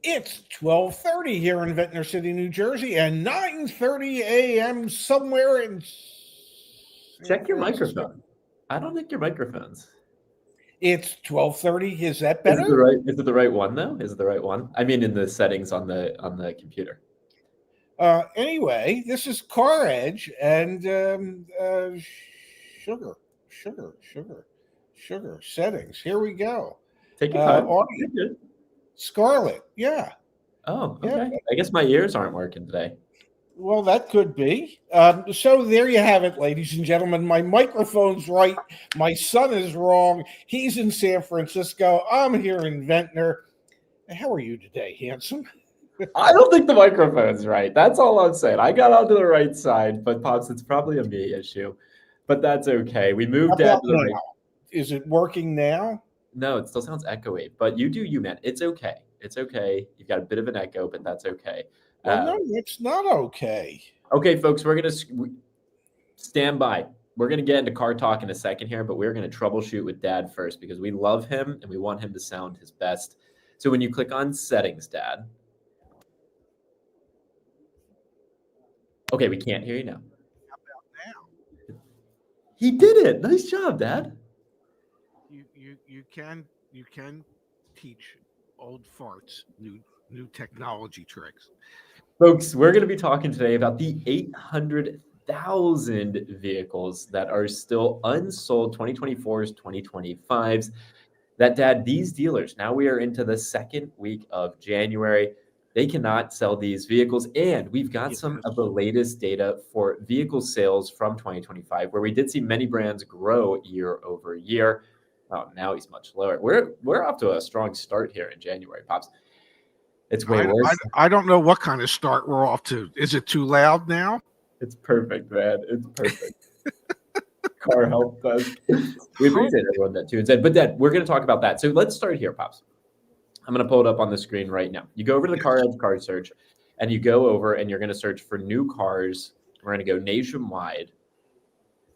It's 12:30 here in Ventnor City, New Jersey, and 9:30 a.m. somewhere in San Check your Francisco. microphone. I don't think your microphone's. It's 12:30. Is that Is better? it the right? Is it the right one though? Is it the right one? I mean, in the settings on the computer. Anyway, this is CarEdge and sugar, sugar settings. Here we go. Take your time. Audi, You're good. Scarlet. Yeah. Oh, Yeah. okay. I guess my ears aren't working today. Well, that could be. So there you have it, ladies and gentlemen. My microphone's right. My son is wrong. He's in San Francisco. I'm here in Ventnor. How are you today, handsome? I don't think the microphone's right. That's all I'm saying. I got onto the right side, but Pops, it's probably a me issue. But that's okay. We moved Dad to the right. Is it working now? No, it still sounds echoey. But you do you, man. It's okay. It's okay. You've got a bit of an echo, but that's okay. Well, no, it's not okay. Okay, folks, we're going to stand by. We're going to get into car talk in a second here, but we're going to troubleshoot with Dad first because we love him and we want him to sound his best. So when you click on settings, Dad. Okay, we can't hear you now. How about now? He did it. Nice job, Dad. You can teach old farts new technology tricks. Folks, we're going to be talking today about the 800,000 vehicles that are still unsold, 2024s, 2025s. That, Dad, these dealers, now we are into the second week of January. They cannot sell these vehicles. And we've got some of the latest data for vehicle sales from 2025, where we did see many brands grow year over year. Oh, now he's much lower. We're off to a strong start here in January, Pops. It's way worse. I don't know what kind of start we're off to. Is it too loud now? It's perfect, man. It's perfect. Car helped us. We appreciate everyone that tunes in. But Dad, we're going to talk about that. So let's start here, Pops. I'm going to pull it up on the screen right now. You go over to the CarEdge card search, and you go over and you're going to search for new cars. We're going to go nationwide.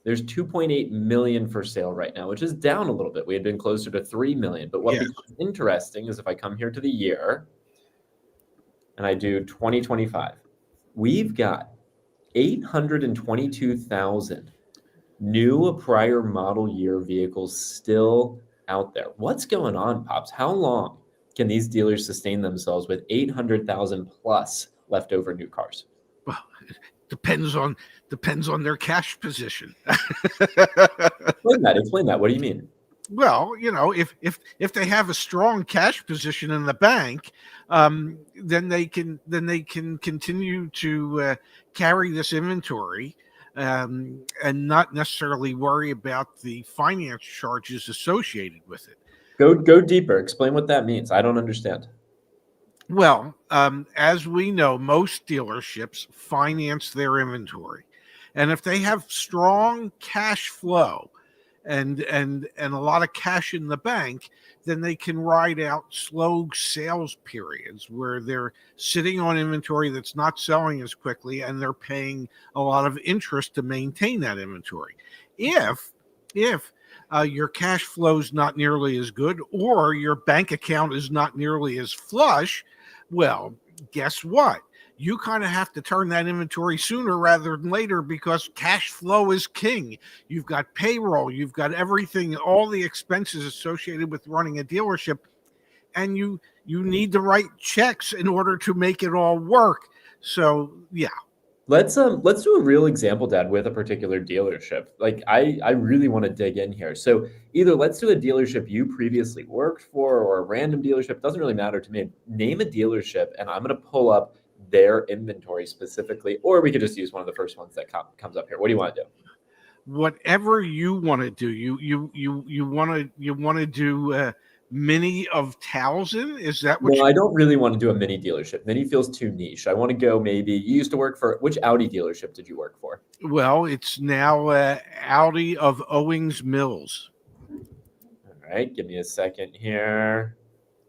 There's 2.8 million for sale right now, which is down a little bit. We had been closer to 3 million. But what becomes interesting is if I come here to the year and I do 2025, we've got 822,000 new prior model year vehicles still out there. What's going on, Pops? How long can these dealers sustain themselves with 800,000 plus leftover new cars? Well, it depends on their cash position. Explain that. What do you mean? Well, if they have a strong cash position in the bank, then they can continue to carry this inventory and not necessarily worry about the finance charges associated with it. Go deeper. Explain what that means. I don't understand. Well, as we know, most dealerships finance their inventory, and if they have strong cash flow and a lot of cash in the bank, then they can ride out slow sales periods where they're sitting on inventory that's not selling as quickly, and they're paying a lot of interest to maintain that inventory. If your cash flow is not nearly as good, or your bank account is not nearly as flush, well, guess what? You kind of have to turn that inventory sooner rather than later, because cash flow is king. You've got payroll, you've got everything, all the expenses associated with running a dealership, and you need to write checks in order to make it all work. So, yeah. Let's do a real example, Dad, with a particular dealership. Like I really want to dig in here. So either let's do a dealership you previously worked for, or a random dealership. Doesn't really matter to me. Name a dealership, and I'm going to pull up their inventory specifically, or we could just use one of the first ones that comes up here. What do you want to do? Whatever you want to do. You want to do mini of Towson? Is that what? Well, I don't really want to do a mini dealership. Mini feels too niche. I want to go maybe. You used to work for which Audi dealership did you work for? Well, it's now Audi of Owings Mills. All right, give me a second here.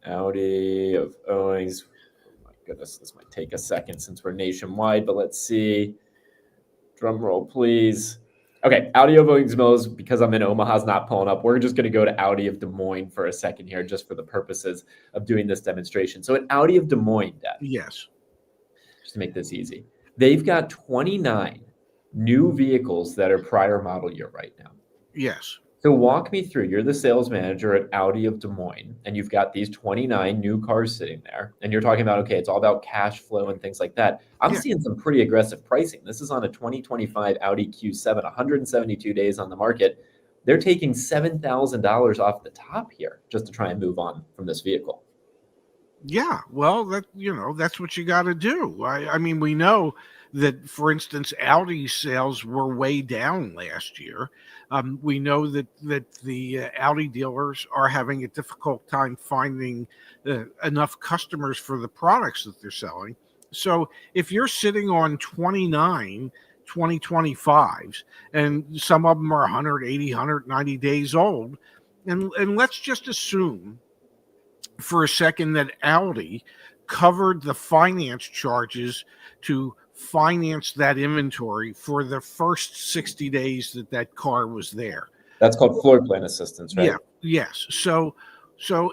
Audi of Owings. Oh my goodness, this might take a second since we're nationwide, but let's see. Drum roll, please. Okay, Audi of Owings Mills, because I'm in Omaha, is not pulling up. We're just going to go to Audi of Des Moines for a second here, just for the purposes of doing this demonstration. So at Audi of Des Moines, Dad, Yes. just to make this easy, they've got 29 new vehicles that are prior model year right now. Yes. So walk me through. You're the sales manager at Audi of Des Moines, and you've got these 29 new cars sitting there, and you're talking about, okay, it's all about cash flow and things like that. I'm Yeah. seeing some pretty aggressive pricing. This is on a 2025 Audi Q7, 172 days on the market. They're taking $7,000 off the top here just to try and move on from this vehicle. Yeah, well, that's what you got to do. I mean, we know that, for instance, Audi sales were way down last year. We know that the Audi dealers are having a difficult time finding enough customers for the products that they're selling. So if you're sitting on 29 2025s, and some of them are 180, 190 days old, and let's just assume for a second that Audi covered the finance charges to finance that inventory for the first 60 days that car was there. That's called floor plan assistance, right? Yeah, yes. So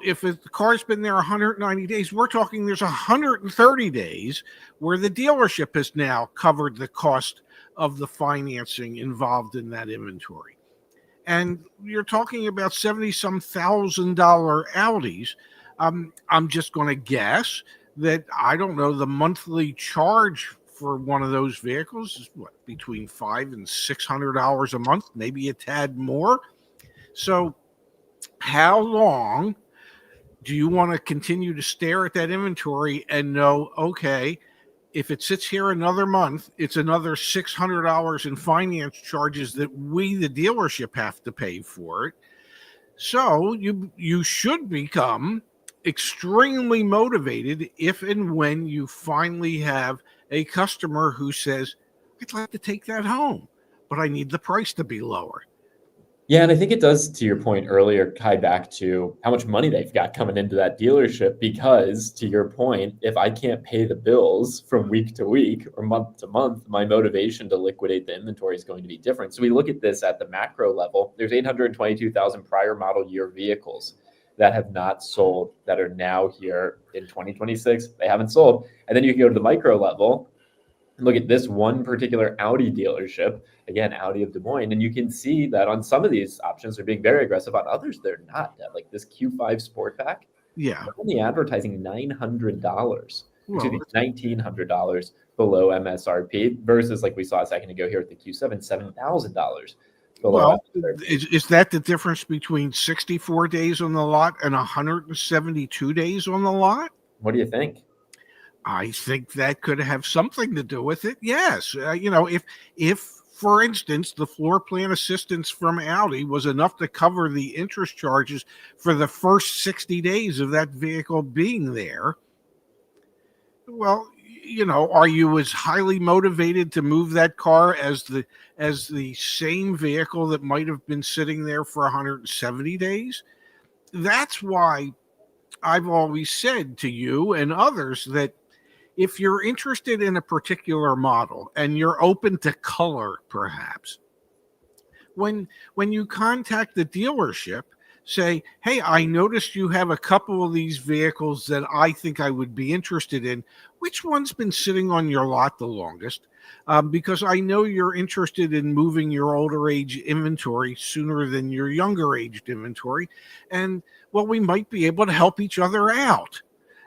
if the car's been there 190 days, we're talking there's 130 days where the dealership has now covered the cost of the financing involved in that inventory. And you're talking about 70 some $1,000 Audis. I'm just going to guess that, I don't know, the monthly charge for one of those vehicles is what, between $500 and $600 a month, maybe a tad more. So how long do you want to continue to stare at that inventory and know, okay, if it sits here another month, it's another $600 in finance charges that we, the dealership, have to pay for it. So you should become extremely motivated if and when you finally have a customer who says, I'd like to take that home, but I need the price to be lower. Yeah, and I think it does, to your point earlier, tie back to how much money they've got coming into that dealership. Because, to your point, if I can't pay the bills from week to week or month to month, my motivation to liquidate the inventory is going to be different. So we look at this at the macro level. There's 822,000 prior model year vehicles that have not sold, that are now here in 2026. They haven't sold. And then you can go to the micro level and look at this one particular Audi dealership, again, Audi of Des Moines, and you can see that on some of these options they're being very aggressive. On others, they're not. Like this Q5 Sportback, Yeah. they're only advertising $900, Well, $1,900 below MSRP, versus, like we saw a second ago here at the Q7, $7,000 below well, MSRP. is that the difference between 64 days on the lot and 172 days on the lot? What do you think? I think that could have something to do with it. Yes. If for instance, the floor plan assistance from Audi was enough to cover the interest charges for the first 60 days of that vehicle being there, well, are you as highly motivated to move that car as the same vehicle that might have been sitting there for 170 days? That's why I've always said to you and others that if you're interested in a particular model and you're open to color, perhaps, when you contact the dealership, say, hey, I noticed you have a couple of these vehicles that I think I would be interested in. Which one's been sitting on your lot the longest? Because I know you're interested in moving your older age inventory sooner than your younger aged inventory. And, well, we might be able to help each other out.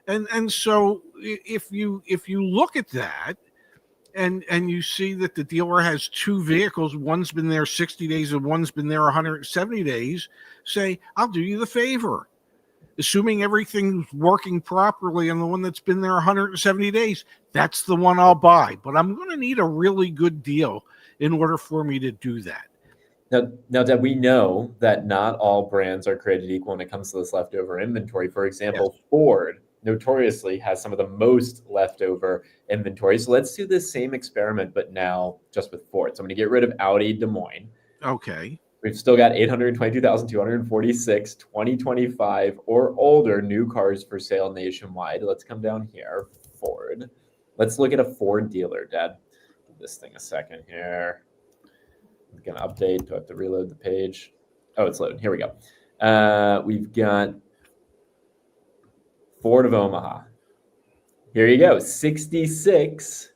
And so if you look at that and you see that the dealer has two vehicles, one's been there 60 days and one's been there 170 days, say, I'll do you the favor. Assuming everything's working properly on the one that's been there 170 days, that's the one I'll buy. But I'm going to need a really good deal in order for me to do that. Now, Deb, we know that not all brands are created equal when it comes to this leftover inventory. For example, yes, Ford notoriously has some of the most leftover inventory. So let's do this same experiment, but now just with Ford. So I'm going to get rid of Audi Des Moines. Okay. We've still got 822,246 2025 or older new cars for sale nationwide. Let's come down here, Ford. Let's look at a Ford dealer, Dad. Give this thing a second here. It's going to update. Do I have to reload the page? Oh, it's loading. Here we go. We've got Ford of Omaha. Here you go. 66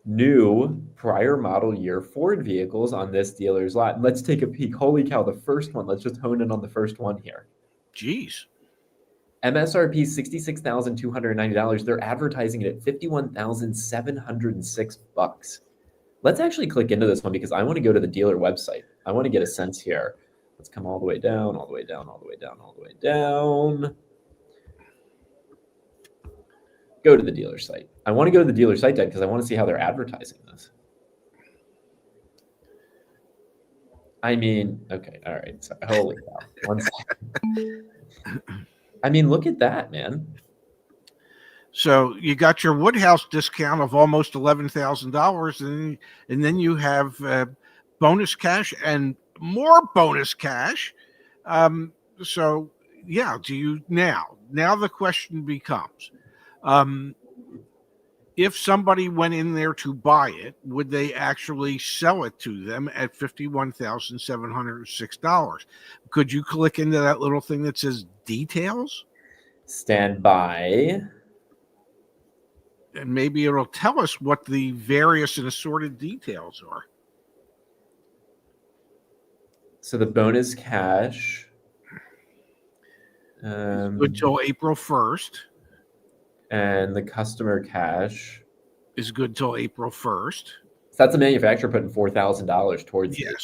new prior model year Ford vehicles on this dealer's lot. Let's take a peek. Holy cow, the first one. Let's just hone in on the first one here. Jeez. MSRP $66,290. They're advertising it at $51,706. Let's actually click into this one because I want to go to the dealer website. I want to get a sense here. Let's come all the way down, all the way down, all the way down, all the way down. Go to the dealer site. I want to go to the dealer site, Dad, because I want to see how they're advertising this. I mean, okay, all right. So, holy cow. 1 second. I mean, look at that, man. So you got your Woodhouse discount of almost $11,000, and then you have bonus cash and more bonus cash. So yeah, do you now? Now the question becomes, if somebody went in there to buy it, would they actually sell it to them at $51,706? Could you click into that little thing that says details? Stand by. And maybe it'll tell us what the various and assorted details are. So the bonus cash. Good till April 1st. And the customer cash is good till April 1st. So that's the manufacturer putting $4,000 towards yes. it.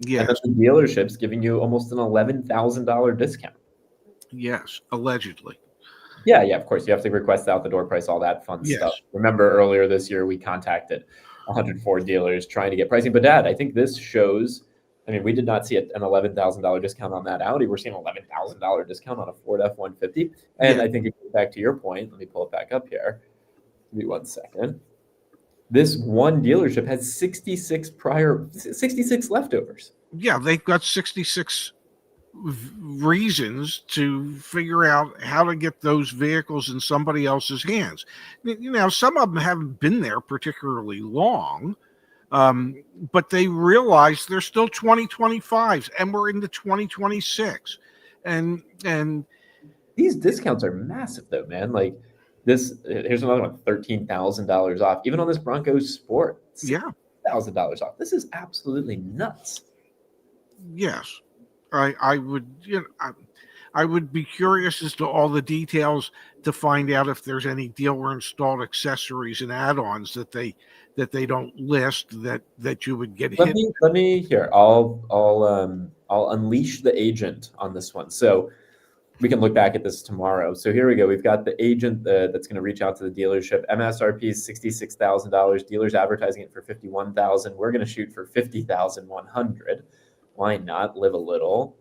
Yes. And then the dealership's giving you almost an $11,000 discount. Yes, allegedly. Yeah, of course. You have to request out the door price, all that fun stuff. Remember earlier this year, we contacted 104 dealers trying to get pricing. But Dad, I think this shows, I mean, we did not see an $11,000 discount on that Audi. We're seeing an $11,000 discount on a Ford F-150. And I think it goes back to your point. Let me pull it back up here. Give me 1 second. This one dealership has 66 leftovers. Yeah, they've got 66 reasons to figure out how to get those vehicles in somebody else's hands. You know, some of them haven't been there particularly long, but they realize they're still 2025s and we're into 2026. And these discounts are massive though, man. Like this, here's another one, $13,000 off. Even on this Broncos Sport, $6,000 off. This is absolutely nuts. Yes. I would, you know, I would be curious as to all the details to find out if there's any dealer installed accessories and add-ons that they don't list that you would get hit. Let me here. I'll unleash the agent on this one. So we can look back at this tomorrow. So here we go. We've got the agent that's going to reach out to the dealership. MSRP is $66,000. Dealers advertising it for $51,000. We're going to shoot for $50,100. Why not live a little?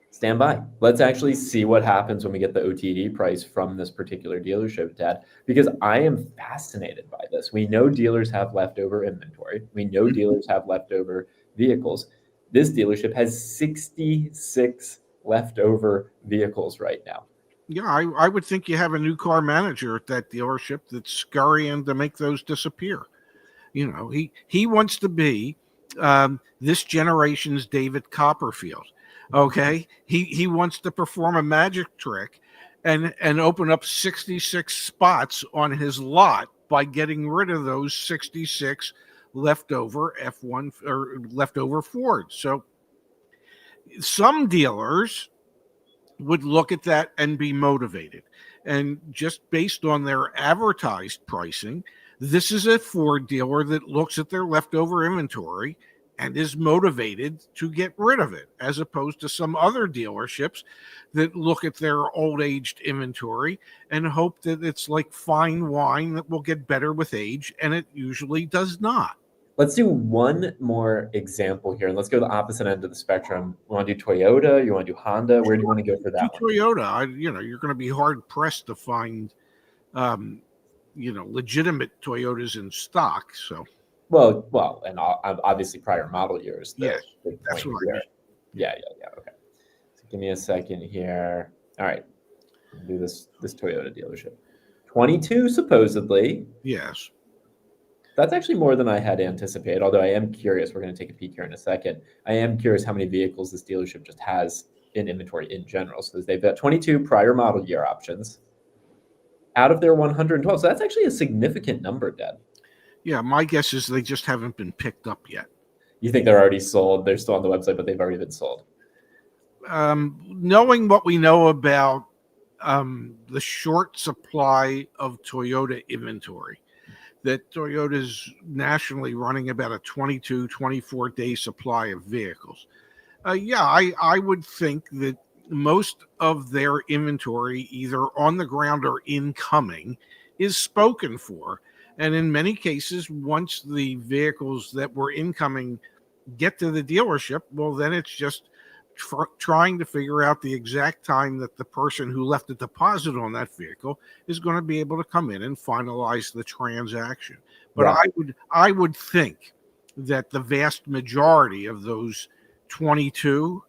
Stand by. Let's actually see what happens when we get the OTD price from this particular dealership, Dad, because I am fascinated by this. We know dealers have leftover inventory. We know dealers have leftover vehicles. This dealership has 66 leftover vehicles right now. Yeah, I would think you have a new car manager at that dealership that's scurrying to make those disappear. You know, he wants to be this generation's David Copperfield. Okay, he wants to perform a magic trick and open up 66 spots on his lot by getting rid of those 66 leftover F1 or leftover Fords. So some dealers would look at that and be motivated. And just based on their advertised pricing, this is a Ford dealer that looks at their leftover inventory and is motivated to get rid of it, as opposed to some other dealerships that look at their old aged inventory and hope that it's like fine wine that will get better with age, and it usually does not. Let's do one more example here, and let's go to the opposite end of the spectrum. You want to do Toyota? You want to do Honda? Where do you want to go for that one? Toyota. You're going to be hard pressed to find, legitimate Toyotas in stock. So, well, and obviously prior model years. Yeah, that's what I mean. Yeah. Okay. So give me a second here. All right, I'll do this Toyota dealership. 22 supposedly. Yes. That's actually more than I had anticipated, although I am curious. We're going to take a peek here in a second. I am curious how many vehicles this dealership just has in inventory in general. So they've got 22 prior model year options out of their 112. So that's actually a significant number, Dad. Yeah, my guess is they just haven't been picked up yet. You think they're already sold? They're still on the website, but they've already been sold. Knowing what we know about the short supply of Toyota inventory, that Toyota's nationally running about a 22, 24-day supply of vehicles. I would think that most of their inventory, either on the ground or incoming, is spoken for. And in many cases, once the vehicles that were incoming get to the dealership, well, then it's just trying to figure out the exact time that the person who left a deposit on that vehicle is going to be able to come in and finalize the transaction. But Yeah. I would think that the vast majority of those 22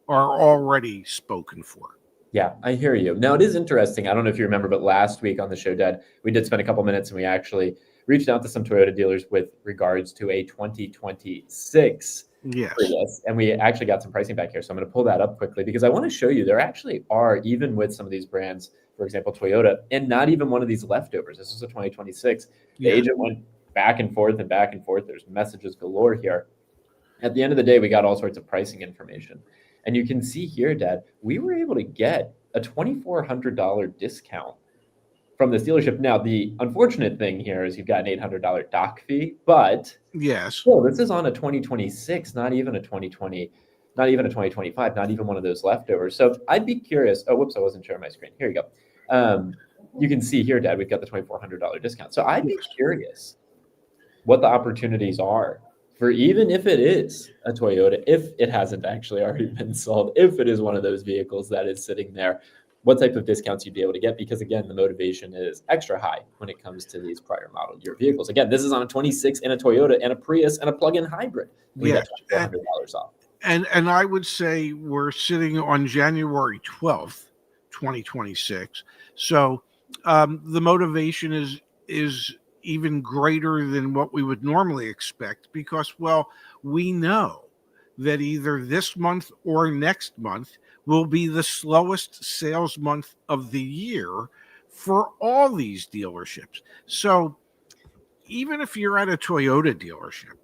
are already spoken for. Yeah, I hear you. Now, it is interesting. I don't know if you remember, but last week on the show, Dad, we did spend a couple minutes and we actually reached out to some Toyota dealers with regards to a 2026 Yes. Prius, and we actually got some pricing back here. So I'm going to pull that up quickly because I want to show you there actually are, even with some of these brands, for example, Toyota, and not even one of these leftovers. This is a 2026. The agent went back and forth and back and forth. There's messages galore here. At the end of the day, we got all sorts of pricing information. And you can see here, Dad, we were able to get a $2,400 discount from this dealership. Now, the unfortunate thing here is you've got an $800 doc fee, but yes, well, this is on a 2026, not even a 2020, not even a 2025, not even one of those leftovers. So I'd be curious. Oh, whoops, I wasn't sharing my screen. Here you go. You can see here, Dad, we've got the $2,400 discount. So I'd be curious what the opportunities are for, even if it is a Toyota, if it hasn't actually already been sold, if it is one of those vehicles that is sitting there, what type of discounts you'd be able to get, because again, the motivation is extra high when it comes to these prior model year vehicles. Again, this is on a 26 and a Toyota and a Prius and a plug-in hybrid. We got $2,400 off. And I would say we're sitting on January 12th, 2026. So the motivation is even greater than what we would normally expect because, well, we know that either this month or next month will be the slowest sales month of the year for all these dealerships. So even if you're at a Toyota dealership,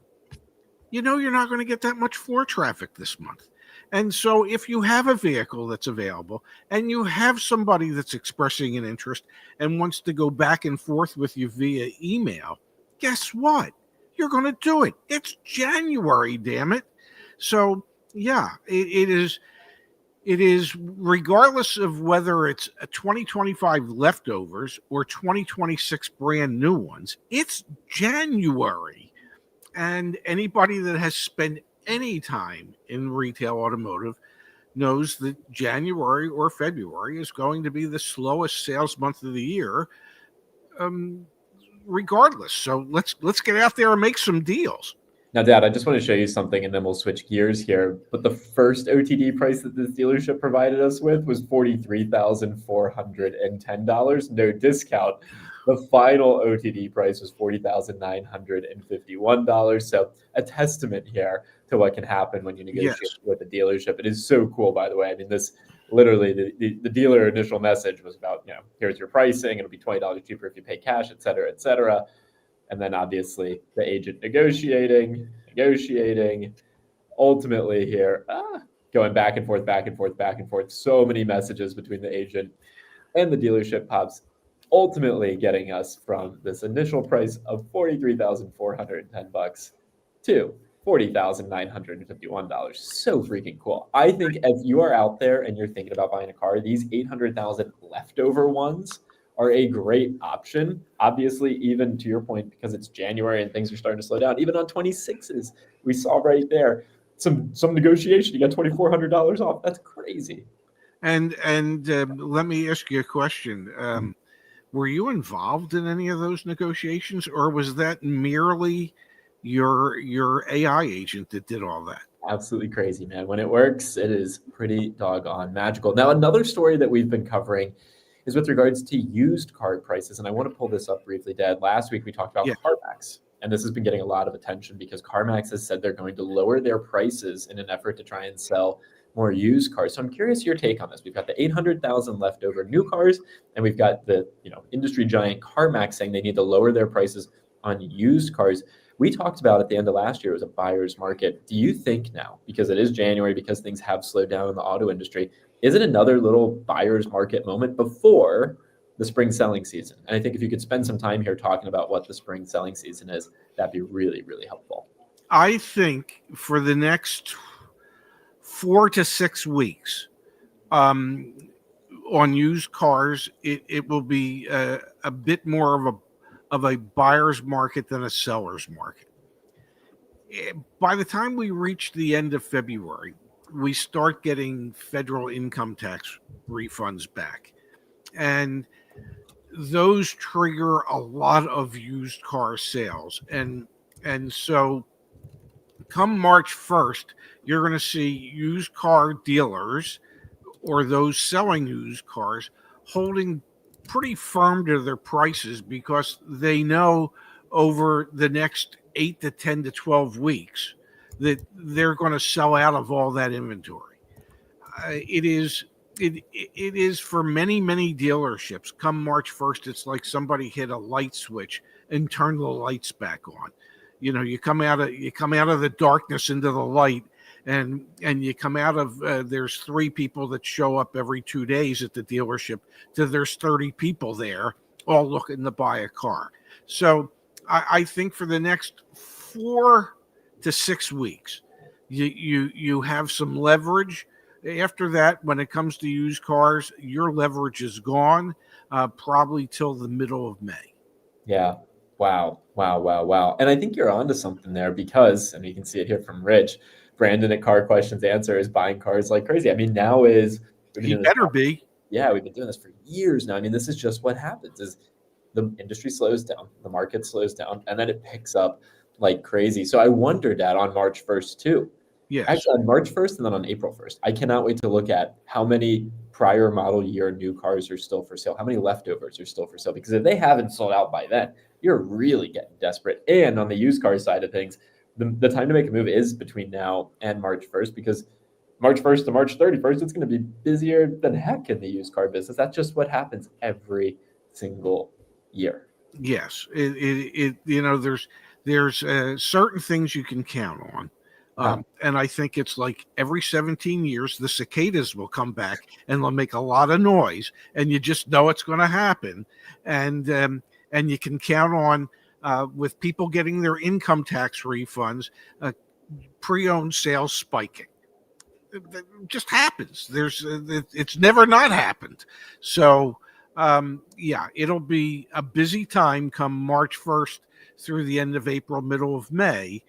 you know you're not going to get that much floor traffic this month. And so if you have a vehicle that's available and you have somebody that's expressing an interest and wants to go back and forth with you via email, guess what? You're going to do it. It's January, damn it. So yeah, it is regardless of whether it's a 2025 leftovers or 2026 brand new ones, it's January. And anybody that has spent any time in retail automotive knows that January or February is going to be the slowest sales month of the year, regardless. So let's get out there and make some deals. Now, Dad, I just want to show you something, and then we'll switch gears here. But the first OTD price that this dealership provided us with was $43,410, no discount. The final OTD price was $40,951. So a testament here to what can happen when you negotiate with a dealership. It is so cool, by the way. I mean, this literally, the dealer initial message was about, here's your pricing. It'll be $20 cheaper if you pay cash, et cetera, et cetera. And then obviously the agent negotiating, ultimately here, going back and forth. So many messages between the agent and the dealership, Pops, ultimately getting us from this initial price of $43,410 to $40,951. So freaking cool. I think if you are out there and you're thinking about buying a car, these 800,000 leftover ones are a great option. Obviously, even to your point, because it's January and things are starting to slow down, even on 26s, we saw right there some negotiation. You got $2,400 off. That's crazy. And let me ask you a question. Were you involved in any of those negotiations, or was that merely your AI agent that did all that? Absolutely crazy, man. When it works, it is pretty doggone magical. Now, another story that we've been covering is with regards to used car prices. And I want to pull this up briefly, Dad. Last week, we talked about CarMax. and this has been getting a lot of attention because CarMax has said they're going to lower their prices in an effort to try and sell more used cars. So I'm curious your take on this. We've got the 800,000 leftover new cars, and we've got the industry giant CarMax saying they need to lower their prices on used cars. We talked about at the end of last year, it was a buyer's market. Do you think now, because it is January, because things have slowed down in the auto industry, is it another little buyer's market moment before the spring selling season? And I think if you could spend some time here talking about what the spring selling season is, that'd be really, really helpful. I think for the next 4 to 6 weeks, on used cars, it will be a bit more of a buyer's market than a seller's market. By the time we reach the end of February, we start getting federal income tax refunds back, and those trigger a lot of used car sales, and so come March 1st, you're going to see used car dealers or those selling used cars holding pretty firm to their prices because they know over the next 8 to 10 to 12 weeks that they're going to sell out of all that inventory. It is for many dealerships. Come March 1st, it's like somebody hit a light switch and turned the lights back on. You come out of the darkness into the light, and you come out of there's 3 people that show up every 2 days at the dealership to there's 30 people there all looking to buy a car. So I think for the next 4 to 6 weeks, you have some leverage. After that, when it comes to used cars, your leverage is gone, probably till the middle of May. Yeah. Wow. And I think you're onto something there because, and you can see it here from Rich, Brandon at Car Questions Answer is buying cars like crazy. I mean, now is... He better be. Yeah, we've been doing this for years now. I mean, this is just what happens is the industry slows down, the market slows down, and then it picks up like crazy. So I wondered that on March 1st too. Yes. Actually, on March 1st and then on April 1st. I cannot wait to look at how many prior model year new cars are still for sale, how many leftovers are still for sale, because if they haven't sold out by then, you're really getting desperate. And on the used car side of things, the time to make a move is between now and March 1st, because March 1st to March 31st, it's going to be busier than heck in the used car business. That's just what happens every single year. Yes. There's certain things you can count on. And I think it's like every 17 years, the cicadas will come back and they'll make a lot of noise, and you just know it's going to happen. And you can count on, with people getting their income tax refunds, pre-owned sales spiking. It just happens. It's never not happened. So, it'll be a busy time come March 1st through the end of April, middle of May,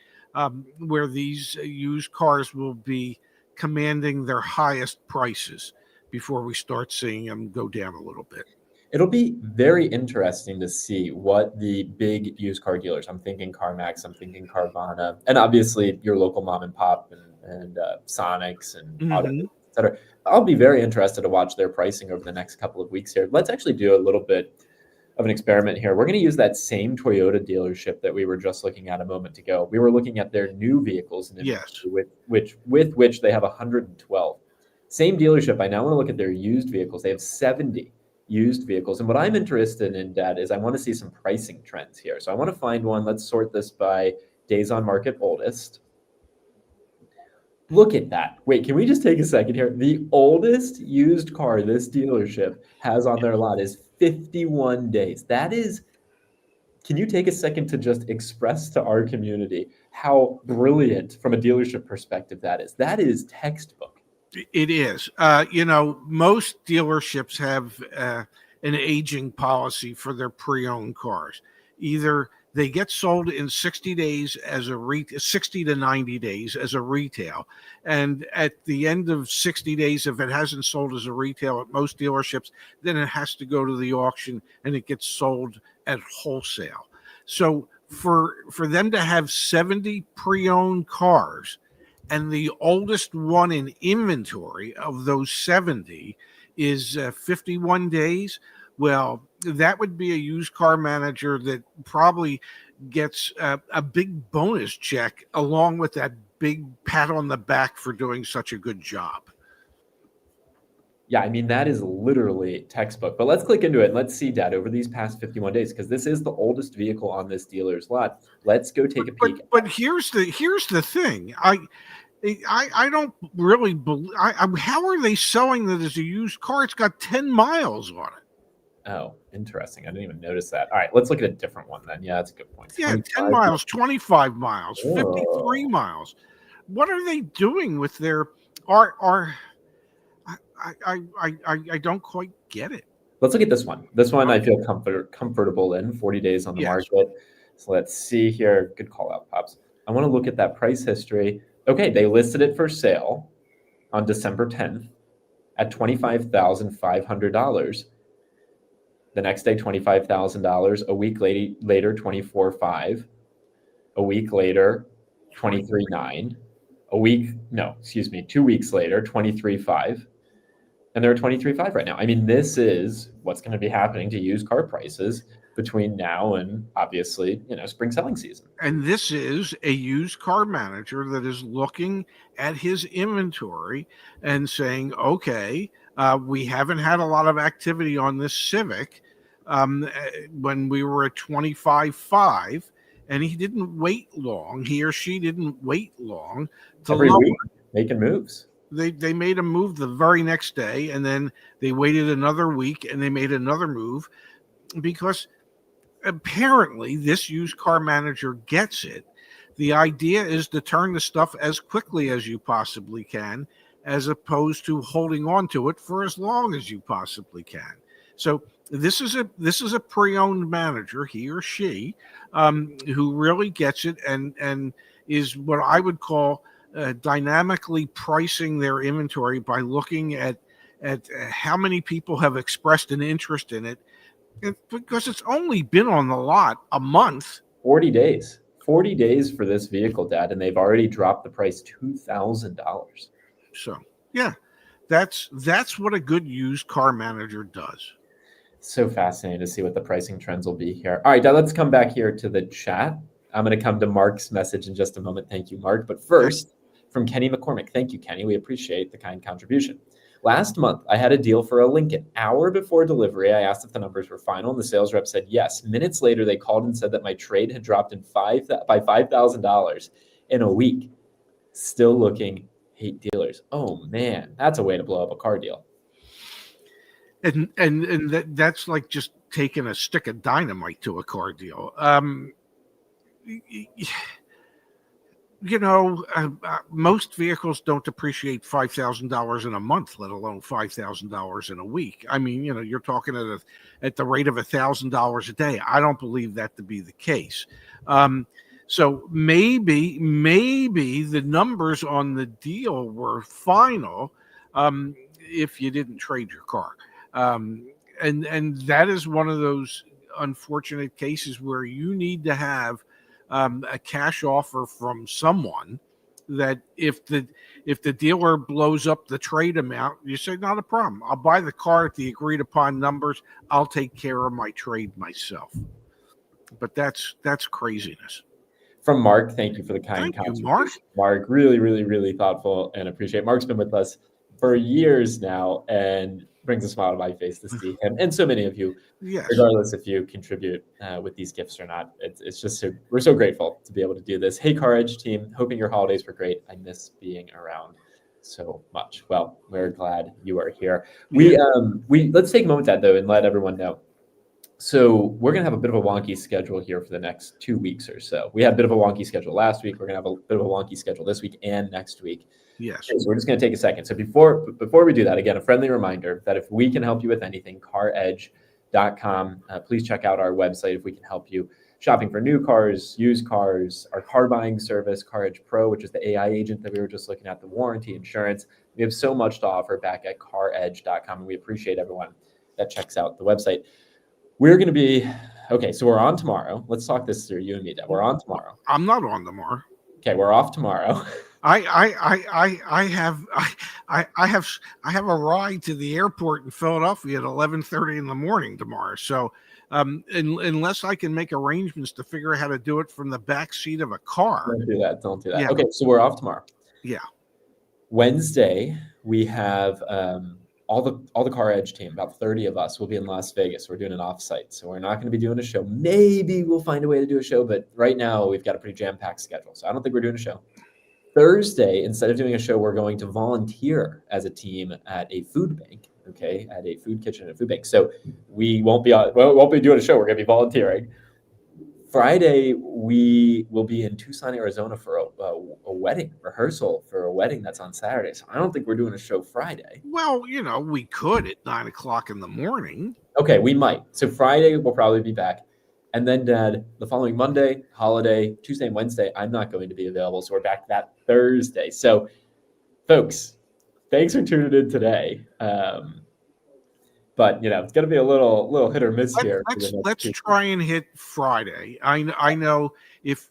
where these used cars will be commanding their highest prices before we start seeing them go down a little bit. It'll be very interesting to see what the big used car dealers, I'm thinking CarMax, I'm thinking Carvana, and obviously your local mom and pop and Sonics and Auto, et cetera. I'll be very interested to watch their pricing over the next couple of weeks here. Let's actually do a little bit of an experiment here. We're going to use that same Toyota dealership that we were just looking at a moment ago. We were looking at their new vehicles, and yes, with which they have 112. Same dealership. I now want to look at their used vehicles. They have 70 used vehicles. And what I'm interested in, Dad, is I want to see some pricing trends here. So I want to find one. Let's sort this by days on market oldest. Look at that. Wait, can we just take a second here? The oldest used car this dealership has on their lot is 51 days. That is, can you take a second to just express to our community how brilliant from a dealership perspective that is? That is textbook. It is. Most dealerships have an aging policy for their pre-owned cars. Either they get sold in 60 days as a 60 to 90 days as a retail. And at the end of 60 days, if it hasn't sold as a retail at most dealerships, then it has to go to the auction and it gets sold at wholesale. So for them to have 70 pre-owned cars, and the oldest one in inventory of those 70 is 51 days. Well, that would be a used car manager that probably gets a big bonus check along with that big pat on the back for doing such a good job. Yeah, I mean, that is literally textbook. But let's click into it and let's see, Dad, over these past 51 days, because this is the oldest vehicle on this dealer's lot. Let's go take a peek. But here's the thing. I don't really believe. How are they selling that as a used car? It's got 10 miles on it. Oh, interesting. I didn't even notice that. All right, let's look at a different one then. Yeah, that's a good point. Yeah, 10 miles, 25 miles, 53 miles. What are they doing with their I don't quite get it. Let's look at this one. This one I feel comfortable in. 40 days on the market. So let's see here. Good call out, Pops. I want to look at that price history. Okay, they listed it for sale on December 10th at $25,500. The next day, $25,000. A week later, $24,500. A week later, $23,900. 2 weeks later, $23,500. And they're at $23,500 right now. I mean, this is what's going to be happening to used car prices between now and obviously, spring selling season. And this is a used car manager that is looking at his inventory and saying, okay, we haven't had a lot of activity on this Civic when we were at 25.5, and he didn't wait long. He or she didn't wait long to every week making moves. They made a move the very next day, and then they waited another week and they made another move, because apparently this used car manager gets it. The idea is to turn the stuff as quickly as you possibly can, as opposed to holding on to it for as long as you possibly can. So this is a pre-owned manager, he or she, who really gets it and is what I would call dynamically pricing their inventory by looking at how many people have expressed an interest in it, because it's only been on the lot a month. 40 days. 40 days for this vehicle, Dad, and they've already dropped the price $2,000. So, yeah, that's what a good used car manager does. So fascinating to see what the pricing trends will be here. All right, Dad, let's come back here to the chat. I'm going to come to Mark's message in just a moment. Thank you, Mark. But first, from Kenny McCormick. Thank you, Kenny. We appreciate the kind contribution. Last month, I had a deal for a Lincoln. Hour before delivery, I asked if the numbers were final, and the sales rep said yes. Minutes later, they called and said that my trade had dropped by $5,000 in a week. Still looking, hate dealers. Oh, man, that's a way to blow up a car deal. And that's like just taking a stick of dynamite to a car deal. Most vehicles don't depreciate $5,000 in a month, let alone $5,000 in a week. I mean, you're talking at the rate of $1,000 a day. I don't believe that to be the case. So maybe the numbers on the deal were final if you didn't trade your car. And that is one of those unfortunate cases where you need to have a cash offer from someone that if the dealer blows up the trade amount, you say, not a problem. I'll buy the car at the agreed upon numbers. I'll take care of my trade myself. But that's craziness. From Mark, thank you for the kind contribution. Mark. Mark, really, really, really thoughtful and appreciate. Mark's been with us for years now and brings a smile to my face to see him and so many of you, regardless if you contribute with these gifts or not. It's just we're so grateful to be able to do this. Hey, CarEdge team, hoping your holidays were great. I miss being around so much. Well, we're glad you are here. We let's take a moment, Dad, though, and let everyone know. So we're going to have a bit of a wonky schedule here for the next 2 weeks or so. We had a bit of a wonky schedule last week. We're going to have a bit of a wonky schedule this week and next week. Yes. So we're just going to take a second. So before we do that, again, a friendly reminder that if we can help you with anything, CarEdge.com. Please check out our website if we can help you shopping for new cars, used cars, our car buying service, CarEdge Pro, which is the AI agent that we were just looking at, the warranty, insurance. We have so much to offer back at CarEdge.com, and we appreciate everyone that checks out the website. We're going to be, okay, so we're on tomorrow. Let's talk this through, you and me, Dad. We're on tomorrow. I'm not on tomorrow. Okay, we're off tomorrow. I have I have a ride to the airport in Philadelphia at 11:30 in the morning tomorrow. So unless I can make arrangements to figure out how to do it from the back seat of a car. Don't do that. Don't do that. Yeah. Okay, so we're off tomorrow. Yeah. Wednesday, we have all the CarEdge team, about 30 of us, will be in Las Vegas. We're doing an offsite, so we're not going to be doing a show. Maybe we'll find a way to do a show, but right now we've got a pretty jam-packed schedule, so I don't think we're doing a show. Thursday, instead of doing a show, we're going to volunteer as a team at a food bank. Okay, at a food kitchen and a food bank. So we won't be doing a show. We're going to be volunteering. Friday, we will be in Tucson, Arizona for a wedding rehearsal for a wedding that's on Saturday. So I don't think we're doing a show Friday. Well, we could at 9:00 in the morning. Okay, we might. So Friday, we'll probably be back. And then the following Monday, holiday, Tuesday and Wednesday, I'm not going to be available. So we're back that Thursday. So, folks, thanks for tuning in today. But it's going to be a little hit or miss here. Let's try and hit Friday. I know if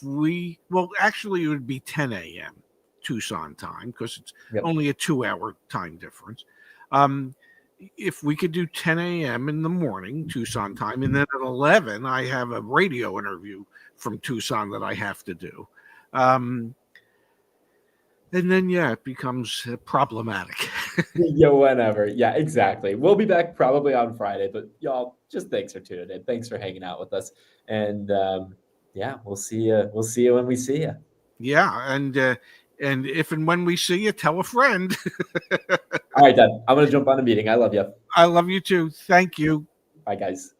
we actually it would be 10 a.m. Tucson time because it's only a 2-hour time difference. If we could do 10 a.m. in the morning Tucson time, and then at 11 I have a radio interview from Tucson that I have to do. And then, it becomes problematic. Whenever. Yeah, exactly. We'll be back probably on Friday, but y'all, just thanks for tuning in. Thanks for hanging out with us. And we'll see you. We'll see you when we see you. Yeah, and if and when we see you, tell a friend. All right, Dad. I'm going to jump on a meeting. I love you. I love you too. Thank you. Bye, guys.